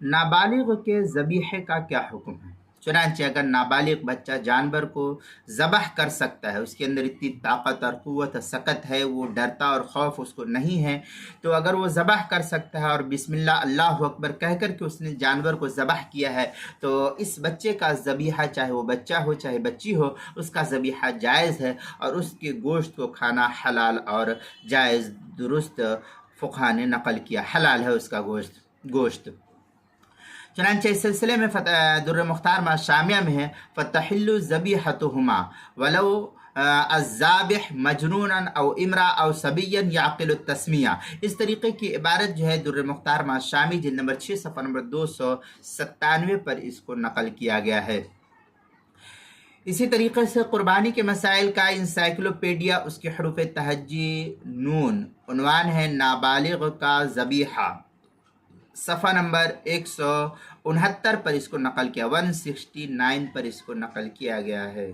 نابالغ کے ذبیحے کا کیا حکم ہے؟ چنانچہ اگر نابالغ بچہ جانور کو ذبح کر سکتا ہے، اس کے اندر اتنی طاقت اور قوت سکت ہے، وہ ڈرتا اور خوف اس کو نہیں ہے، تو اگر وہ ذبح کر سکتا ہے اور بسم اللہ اللہ اکبر کہہ کر کے اس نے جانور کو ذبح کیا ہے، تو اس بچے کا ذبیحہ، چاہے وہ بچہ ہو چاہے بچی ہو، اس کا ذبیحہ جائز ہے، اور اس کے گوشت کو کھانا حلال اور جائز، درست فقہا نے نقل کیا، حلال ہے اس کا گوشت۔ چنانچہ اس سلسلے میں در مختار ما شامیہ میں ہے، فتحل ذبیحتہما ولو الذابح مجنونا او امرا او صبیا یعقل التسمیہ۔ اس طریقے کی عبارت جو ہے در مختار ما شامی جلد نمبر 6 صفحہ نمبر 297 پر اس کو نقل کیا گیا ہے۔ اسی طریقے سے قربانی کے مسائل کا انسائکلوپیڈیا، اس کے حروف تہجی نون، عنوان ہے نابالغ کا ذبیحہ، صفحہ نمبر 169 پر اس کو نقل کیا، 169 پر اس کو نقل کیا گیا ہے۔